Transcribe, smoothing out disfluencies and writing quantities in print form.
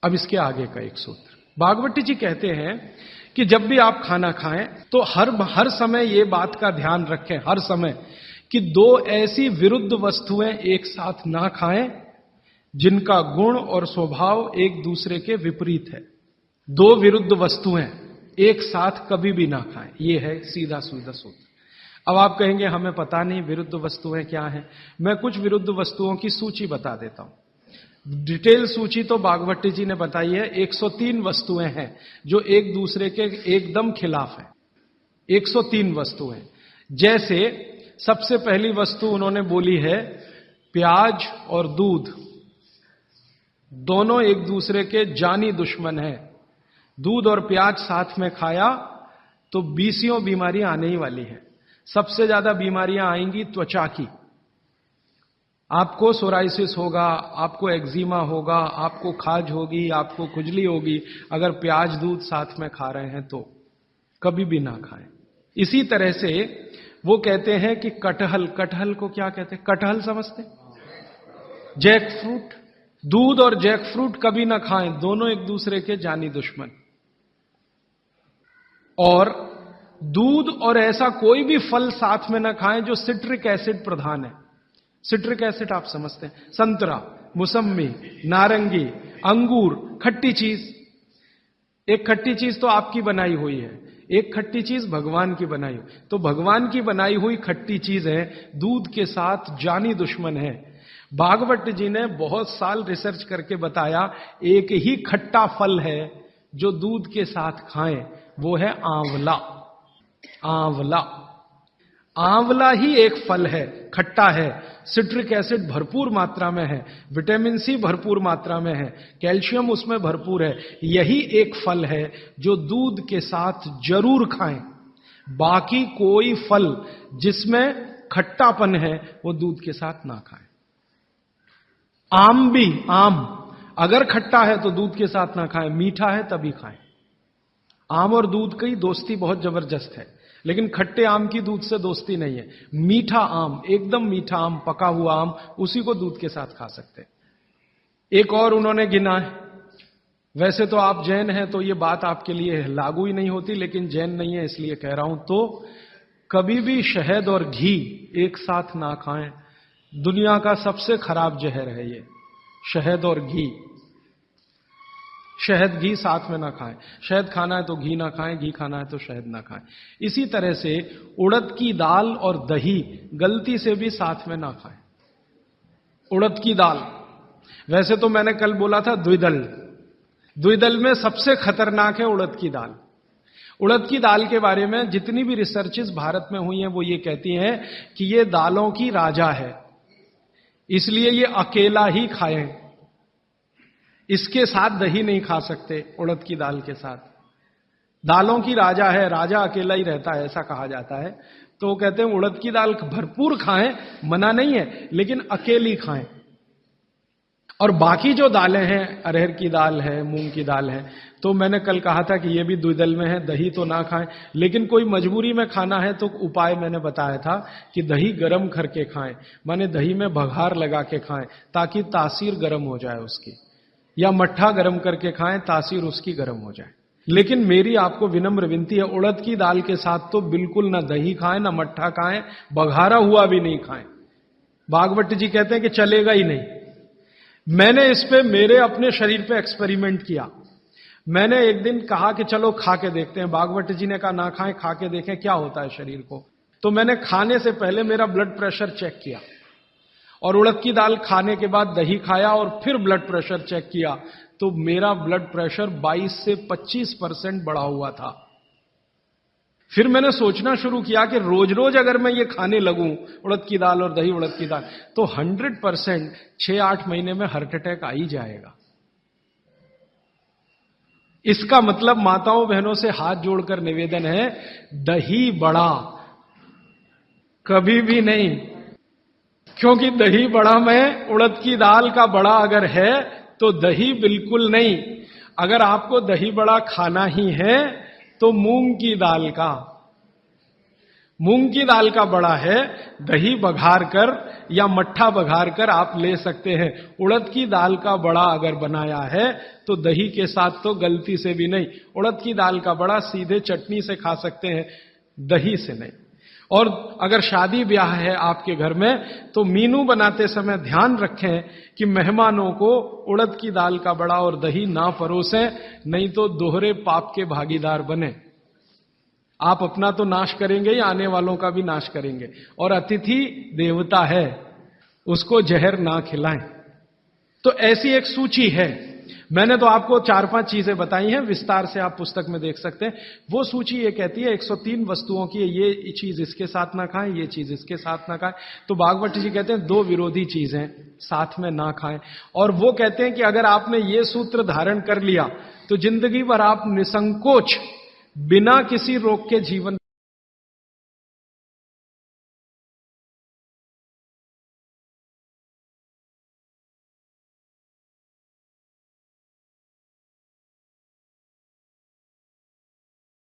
अब इसके आगे का एक सूत्र, भागवती जी कहते हैं कि जब भी आप खाना खाएं तो हर समय ये बात का ध्यान रखें, हर समय, कि दो ऐसी विरुद्ध वस्तुएं एक साथ ना खाएं जिनका गुण और स्वभाव एक दूसरे के विपरीत है। दो विरुद्ध वस्तुएं एक साथ कभी भी ना खाएं, ये है सीधा सीधा सूत्र। अब आप कहेंगे हमें पता नहीं विरुद्ध वस्तुएं क्या हैं। मैं कुछ विरुद्ध वस्तुओं की सूची बता देता हूं। डिटेल सूची तो भागवती जी ने बताई है। 103 वस्तुएं हैं जो एक दूसरे के एकदम खिलाफ है। 103 वस्तुएं। जैसे सबसे पहली वस्तु उन्होंने बोली है, प्याज और दूध दोनों एक दूसरे के जानी दुश्मन हैं। दूध और प्याज साथ में खाया तो 20 बीमारियां आने ही वाली हैं। सबसे ज्यादा बीमारियां आएंगी त्वचा की। आपको सोराइसिस होगा, आपको एक्जिमा होगा, आपको खाज होगी, आपको खुजली होगी अगर प्याज दूध साथ में खा रहे हैं तो। कभी भी ना खाएं। इसी तरह से वो कहते हैं कि कटहल को क्या कहते हैं? कटहल समझते? जैक फ्रूट, दूध और जैक फ्रूट कभी ना खाएं, दोनों एक दूसरे के जानी दुश्मन। और दूध और ऐसा कोई भी फल साथ में ना खाएं जो सिट्रिक एसिड प्रधान है। सिट्रिक एसिड आप समझते हैं, संतरा, मौसम्मी, नारंगी, अंगूर, खट्टी चीज। एक खट्टी चीज तो आपकी बनाई हुई है, एक खट्टी चीज भगवान की बनाई हुई। तो भगवान की बनाई हुई खट्टी चीज है, दूध के साथ जानी दुश्मन है। भागवत जी ने बहुत साल रिसर्च करके बताया, एक ही खट्टा फल है जो दूध के साथ खाएं, वो है आंवला। आंवला, आंवला ही एक फल है, खट्टा है, सिट्रिक एसिड भरपूर मात्रा में है, विटामिन सी भरपूर मात्रा में है, कैल्शियम उसमें भरपूर है। यही एक फल है जो दूध के साथ जरूर खाएं। बाकी कोई फल जिसमें खट्टापन है वो दूध के साथ ना खाएं। आम भी, आम अगर खट्टा है तो दूध के साथ ना खाएं, मीठा है तभी खाएं। आम और दूध की दोस्ती बहुत जबरदस्त है, लेकिन खट्टे आम की दूध से दोस्ती नहीं है। मीठा आम, एकदम मीठा आम, पका हुआ आम, उसी को दूध के साथ खा सकते हैं। एक और उन्होंने गिना है। वैसे तो आप जैन हैं तो ये बात आपके लिए लागू ही नहीं होती, लेकिन जैन नहीं है इसलिए कह रहा हूं। तो कभी भी शहद और घी एक साथ ना खाएं। दुनिया का सबसे खराब जहर है ये, शहद और घी। शहद घी साथ में ना खाएं। शहद खाना है तो घी ना खाएं, घी खाना है तो शहद ना खाएं। इसी तरह से उड़द की दाल और दही गलती से भी साथ में ना खाएं। उड़द की दाल, वैसे तो मैंने कल बोला था द्विदल, द्विदल में सबसे खतरनाक है उड़द की दाल। उड़द की दाल के बारे में जितनी भी रिसर्चेस भारत में हुई हैं वो ये कहती हैं कि ये दालों की राजा है, इसलिए ये अकेला ही खाएं। इसके साथ दही नहीं खा सकते, उड़द की दाल के साथ। दालों की राजा है, राजा अकेला ही रहता है ऐसा कहा जाता है। तो वो कहते हैं उड़द की दाल भरपूर खाएं, मना नहीं है, लेकिन अकेली खाएं। और बाकी जो दालें हैं, अरहर की दाल है, मूंग की दाल है, तो मैंने कल कहा था कि ये भी द्विदल में है, दही तो ना खाएं। लेकिन कोई मजबूरी में खाना है तो उपाय मैंने बताया था कि दही गर्म करके खाएं, माने दही में बघार लगा के खाएं ताकि तासीर गर्म हो जाए उसकी, या मट्ठा गर्म करके खाएं, तासीर उसकी गर्म हो जाए। लेकिन मेरी आपको विनम्र विनती है, उड़द की दाल के साथ तो बिल्कुल ना दही खाएं, ना मट्ठा खाएं, बघारा हुआ भी नहीं खाएं। भागवत जी कहते हैं कि चलेगा ही नहीं। मैंने इस पे मेरे अपने शरीर पे एक्सपेरिमेंट किया। मैंने एक दिन कहा कि चलो खा के देखते हैं। भागवत जी ने कहा ना खाएं, खा के देखें क्या होता है शरीर को। तो मैंने खाने से पहले मेरा ब्लड प्रेशर चेक किया, और उड़द की दाल खाने के बाद दही खाया और फिर ब्लड प्रेशर चेक किया, तो मेरा ब्लड प्रेशर 22 से 25% बढ़ा हुआ था। फिर मैंने सोचना शुरू किया कि रोज रोज अगर मैं ये खाने लगूं, उड़द की दाल और दही उड़द की दाल, तो 100% 6-8 महीने में हार्ट अटैक आ ही जाएगा। इसका मतलब माताओं बहनों से हाथ जोड़कर निवेदन है, दही बड़ा कभी भी नहीं, क्योंकि दही बड़ा में उड़द की दाल का बड़ा अगर है तो दही बिल्कुल नहीं। अगर आपको दही बड़ा खाना ही है तो मूंग की दाल का। मूंग की दाल का बड़ा है, दही बघार कर या मट्ठा बघार कर आप ले सकते हैं। उड़द की दाल का बड़ा अगर बनाया है तो दही के साथ तो गलती से भी नहीं। उड़द की दाल का बड़ा सीधे चटनी से खा सकते हैं, दही से नहीं। और अगर शादी ब्याह है आपके घर में तो मीनू बनाते समय ध्यान रखें कि मेहमानों को उड़द की दाल का बड़ा और दही ना परोसें, नहीं तो दोहरे पाप के भागीदार बने। आप अपना तो नाश करेंगे ही, आने वालों का भी नाश करेंगे। और अतिथि देवता है, उसको जहर ना खिलाएं। तो ऐसी एक सूची है। मैंने तो आपको 4-5 चीजें बताई हैं, विस्तार से आप पुस्तक में देख सकते हैं। वो सूची ये कहती है 103 वस्तुओं की, ये चीज इसके साथ ना खाएं, ये चीज इसके साथ ना खाएं। तो भागवत जी कहते हैं 2 विरोधी चीजें साथ में ना खाएं। और वो कहते हैं कि अगर आपने ये सूत्र धारण कर लिया तो जिंदगी भर आप निसंकोच बिना किसी रोग के जीवन